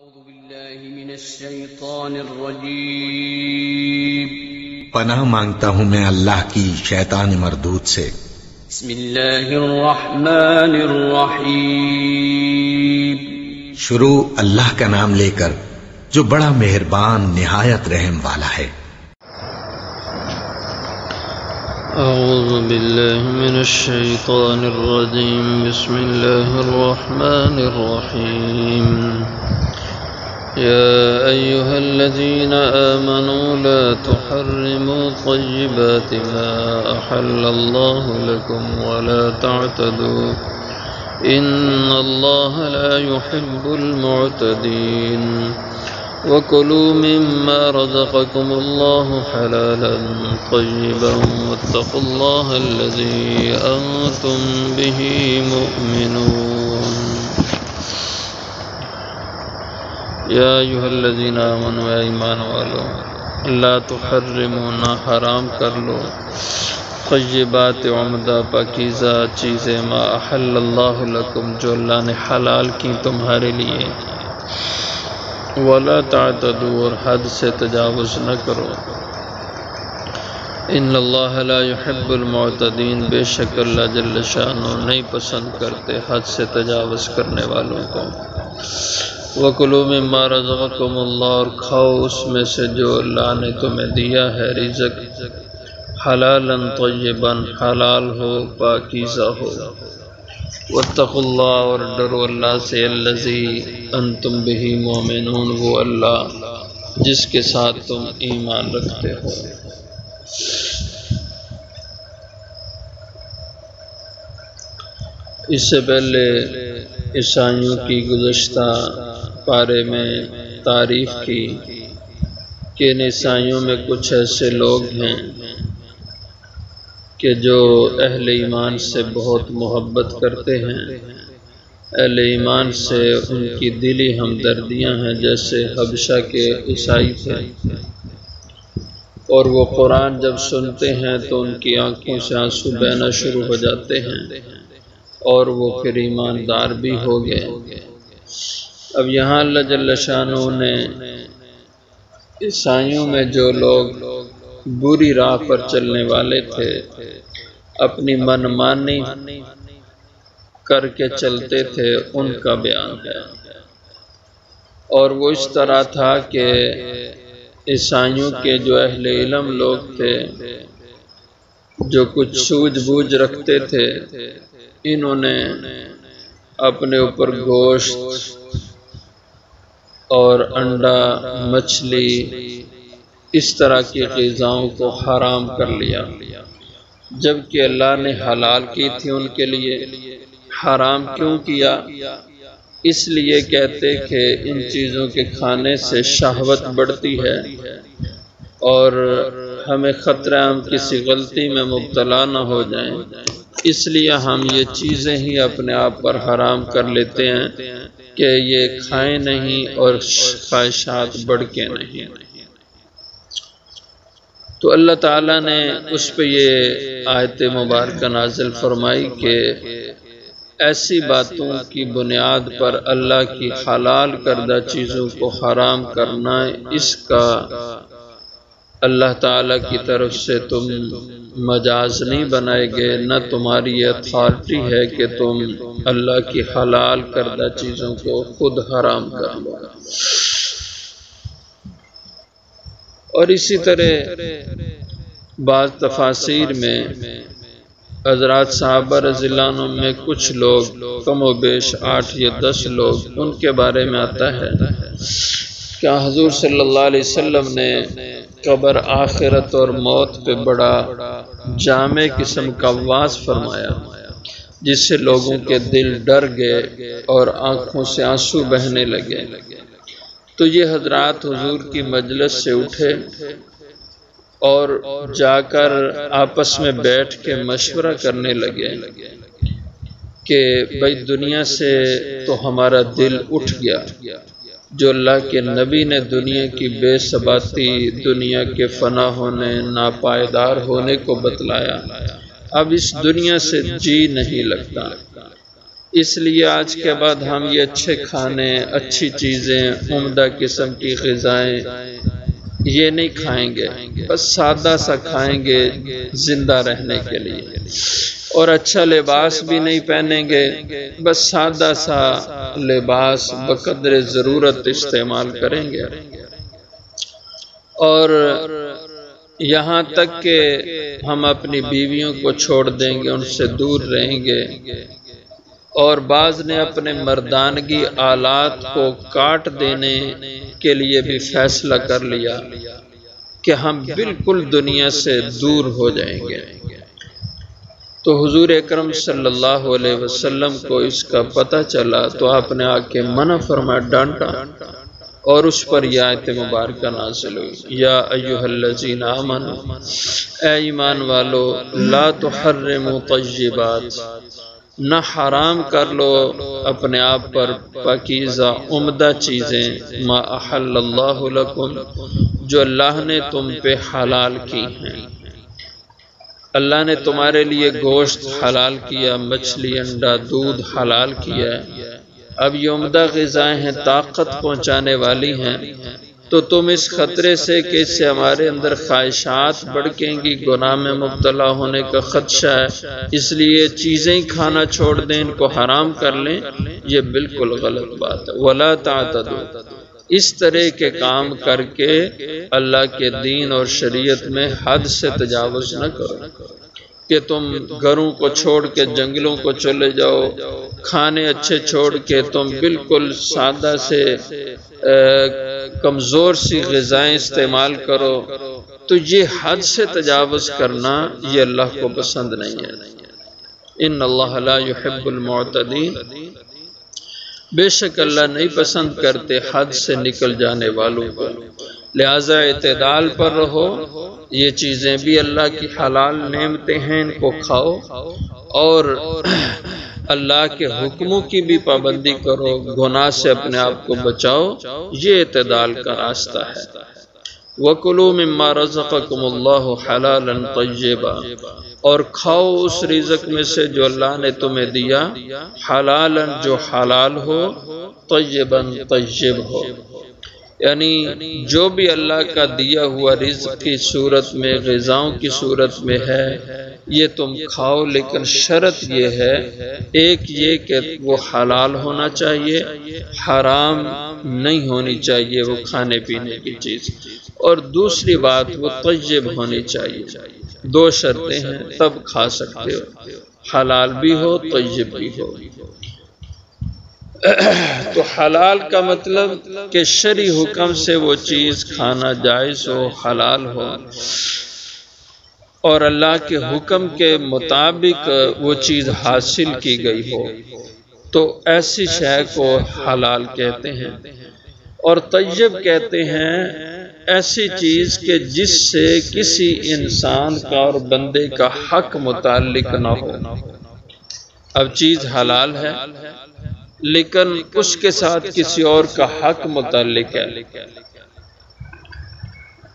أعوذ بالله من الشيطان الرجيم پناہ مانگتا ہوں میں اللہ کی شیطان مردود سے۔ بسم الله الرحمن الرحيم شروع اللہ کا نام لے کر جو بڑا مہربان نہایت رحم والا ہے۔ أعوذ بالله من الشيطان الرجيم بسم الله الرحمن الرحيم يا أيها الذين آمنوا لا تحرموا طيبات ما أحل الله لكم ولا تعتدوا إن الله لا يحب المعتدين وكلوا مما رزقكم الله حلالا طيبا واتقوا الله الذي أنتم به مؤمنون يا أيها الذين آمنوا يا ایمان والو لا تحرموا نہ حرام کر لو طیبات عمدہ پاکیزہ چیزیں ما احل اللہ لکم جو اللہ نے حلال کی تمہارے لیے ولا تعتدوا اور حد سے تجاوز نہ کرو ان اللہ لا يحب المعتدین بے شک اللہ جل شانہ نہیں پسند کرتے حد سے تجاوز کرنے والوں کو وَكُلُوا مِمَّا رَزَقَكُمُ اللَّهُ اور کھاؤ اس میں سے جو اللہ نے تمہیں دیا ہے رزق حلالا طیبا حلال ہو پاکیزہ ہو واتقوا اللہ اور ڈرو اللہ سے الذی انتم بہ مؤمنون وہ اللہ جس کے ساتھ تم ایمان رکھتے ہو۔ اس سے پہلے عیسائیوں کی گزشتہ پارے میں تعریف کی کہ ان عیسائیوں میں کچھ ایسے لوگ ہیں کہ جو اہل ایمان سے بہت محبت کرتے ہیں، اہل ایمان سے ان کی دلی ہمدردیاں ہیں، جیسے حبشہ کے عیسائی تھے، اور وہ قرآن جب سنتے ہیں تو ان کی آنکھوں سے آنسو بہنا شروع ہو جاتے ہیں اور وہ پھر ایماندار بھی ہو گئے۔ اب یہاں اللہ جل شانہ نے عیسائیوں میں جو لوگ بری راہ پر چلنے والے تھے، اپنی من مانی کر کے چلتے تھے، ان کا بیان ہے، اور وہ اس طرح تھا کہ عیسائیوں کے جو اہل علم لوگ تھے، جو کچھ سوجھ بوجھ رکھتے تھے، انہوں نے اپنے اوپر گوشت اور انڈا مچھلی اس طرح کی غذاؤں کو حرام کر لیا، جبکہ اللہ نے حلال کی تھی ان کے لیے۔ حرام کیوں کیا؟ اس لیے کہتے کہ ان چیزوں کے کھانے سے شہوت بڑھتی ہے اور ہمیں خطرہ ہم کسی غلطی میں مبتلا نہ ہو جائیں، اس لیے ہم یہ چیزیں ہی اپنے آپ پر حرام کر لیتے ہیں کہ یہ کھائیں نہیں اور خواہشات بڑھ کے نہیں۔ تو اللہ تعالیٰ نے اس پہ یہ آیت مبارکہ نازل فرمائی کہ ایسی باتوں کی بنیاد پر اللہ کی حلال کردہ چیزوں کو حرام کرنا، اس کا اللہ تعالیٰ کی طرف سے تم مجاز نہیں بنائے گے، نہ تمہاری یہ اتھارٹی ہے کہ تم اللہ کی حلال کردہ چیزوں کو خود حرام کر لو۔ اور اسی طرح بعض تفاسیر میں حضرات صحابہ رضی اللہ عنہ میں کچھ لوگ، کم و بیش 8 یا 10 لوگ، ان کے بارے میں آتا ہے کہ حضور صلی اللہ علیہ وسلم نے قبر، آخرت اور موت پہ بڑا جامع قسم کا واعظ فرمایا، جس سے لوگوں کے دل ڈر گئے اور آنکھوں سے آنسو بہنے لگے۔ تو یہ حضرات حضور کی مجلس سے اٹھے اور جا کر آپس میں بیٹھ کے مشورہ کرنے لگے کہ بھائی دنیا سے تو ہمارا دل اٹھ گیا، جو اللہ کے نبی نے دنیا کی بے ثباتی، دنیا کے فنا ہونے، ناپائیدار ہونے کو بتلایا، اب اس دنیا سے جی نہیں لگتا، اس لیے آج کے بعد ہم یہ اچھے کھانے، اچھی چیزیں، عمدہ قسم کی غذائیں یہ نہیں کھائیں گے، بس سادہ سا کھائیں گے زندہ رہنے کے لیے، اور اچھا لباس بھی نہیں پہنیں گے، بس سادہ سا لباس بقدر ضرورت استعمال کریں گے، اور یہاں تک کہ ہم اپنی بیویوں کو چھوڑ دیں گے، ان سے دور رہیں گے، اور بعض نے اپنے مردانگی آلات کو کاٹ دینے کے لیے بھی فیصلہ کر لیا کہ ہم بالکل دنیا سے دور ہو جائیں گے۔ تو حضور اکرم صلی اللہ علیہ وسلم کو اس کا پتہ چلا تو آپ نے آ کے منع فرمایا، ڈانٹا، اور اس پر یہ آیت مبارکہ نازل ہوئی، یا ایھا الذین آمنوا، اے ایمان والو، لا تحرموا طیبات، نہ حرام کر لو اپنے آپ پر پاکیزہ عمدہ چیزیں، ما احل اللہ لکم، جو اللہ نے تم پہ حلال کی ہیں۔ اللہ نے تمہارے لیے گوشت حلال کیا، مچھلی، انڈا، دودھ حلال کیا ہے، اب یہ عمدہ غذائیں ہیں، طاقت پہنچانے والی ہیں، تو تم اس خطرے سے کہ اس سے ہمارے اندر خواہشات بڑھیں گی، گناہ میں مبتلا ہونے کا خدشہ ہے، اس لیے چیزیں ہی کھانا چھوڑ دیں، ان کو حرام کر لیں، یہ بالکل غلط بات ہے۔ وَلَا تَعْتَدُوا، اس طرح کے کام کر کے اللہ کے دین اور شریعت میں حد سے تجاوز نہ کرو کہ تم گھروں کو چھوڑ کے جنگلوں کو چلے جاؤ، کھانے اچھے چھوڑ کے تم بالکل سادہ سے کمزور سی غذائیں استعمال کرو، تو یہ حد سے تجاوز کرنا یہ اللہ کو پسند نہیں ہے۔ ان اللہ لا يحب المعتدین، بے شک اللہ نہیں پسند کرتے حد سے نکل جانے والوں کو، لہذا اعتدال پر رہو، یہ چیزیں بھی اللہ کی حلال نعمتیں ہیں، ان کو کھاؤ، اور اللہ کے حکموں کی بھی پابندی کرو، گناہ سے اپنے آپ کو بچاؤ، یہ اعتدال کا راستہ ہے۔ وَكُلُوا مِمَّا رَزَقَكُمُ اللَّهُ حَلَالًا طَيِّبًا، اور کھاؤ اس رزق میں سے جو اللہ نے تمہیں دیا، حلالًا جو حلال ہو، طیباً طیب ہو، یعنی جو بھی اللہ کا دیا ہوا رزق کی صورت میں، غذاؤں کی صورت میں ہے، یہ تم کھاؤ، لیکن شرط یہ ہے، ایک یہ کہ وہ حلال ہونا چاہیے، حرام نہیں ہونی چاہیے وہ کھانے پینے کی چیز، اور دوسری بات وہ طیب ہونی چاہیے۔ دو شرطیں ہیں تب کھا سکتے ہو، حلال بھی ہو، طیب بھی ہو۔ تو حلال کا مطلب کہ شرعی حکم سے وہ چیز کھانا جائز ہو، حلال ہو، اور اللہ کے حکم کے مطابق وہ چیز حاصل کی گئی ہو، تو ایسی شے کو حلال کہتے ہیں۔ اور طیب کہتے ہیں ایسی چیز کہ جس سے کسی انسان کا اور بندے کا حق متعلق نہ ہو۔ اب چیز حلال ہے لیکن اس کے ساتھ کسی اور کا حق متعلق ہے۔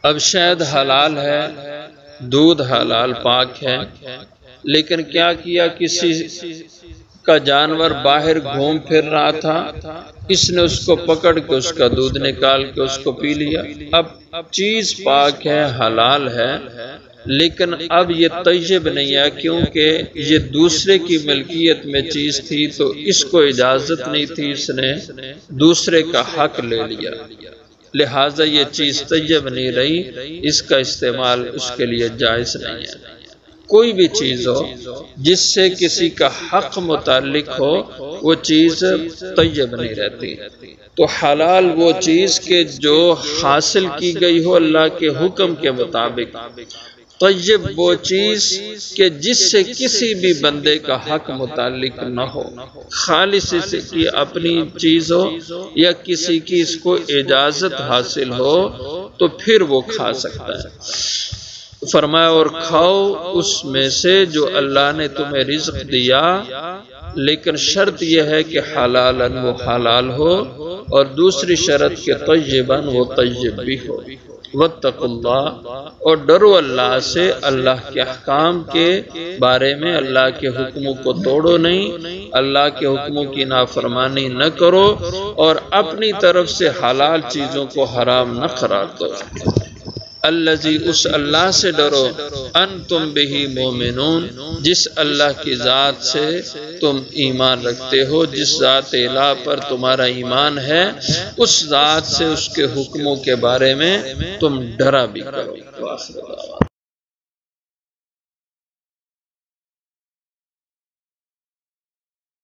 اب شہد حلال ہے، دودھ حلال پاک ہے، لیکن کیا کیا، کسی کا جانور باہر گھوم پھر رہا تھا، اس نے اس کو پکڑ کے اس کا دودھ نکال کے اس کو پی لیا۔ اب چیز پاک ہے، حلال ہے، لیکن اب یہ طیب نہیں ہے، کیونکہ یہ دوسرے کی ملکیت میں چیز تھی تو اس کو اجازت نہیں تھی، اس نے دوسرے کا حق لے لیا، لہٰذا یہ چیز طیب نہیں رہی، اس کا استعمال اس کے لیے جائز نہیں ہے۔ کوئی بھی چیز ہو جس سے کسی کا حق متعلق ہو، وہ چیز طیب نہیں رہتی۔ تو حلال وہ چیز کہ جو حاصل کی گئی ہو اللہ کے حکم کے مطابق، طیب وہ چیز کہ جس سے کسی بھی بندے کا حق متعلق نہ ہو، خالص اس کی اپنی چیز ہو یا کسی کی اس کو اجازت حاصل ہو تو پھر وہ کھا سکتا ہے۔ فرمایا اور کھاؤ اس میں سے جو اللہ نے تمہیں رزق دیا، لیکن شرط یہ ہے کہ حلالن وہ حلال ہو، اور دوسری شرط کہ طیباً وہ طیب بھی ہو۔ واتقوا اللہ، اور ڈرو اللہ سے، اللہ کے احکام کے بارے میں، اللہ کے حکموں کو توڑو نہیں، اللہ کے حکموں کی نافرمانی نہ کرو، اور اپنی طرف سے حلال چیزوں کو حرام نہ قرار دو۔ الذی، اس اللہ سے ڈرو، انتم بہ مومنون، جس اللہ کی ذات سے تم ایمان رکھتے ہو، جس ذات الہ پر تمہارا ایمان ہے، اس ذات سے، اس کے حکموں کے بارے میں تم ڈرا بھی کرو۔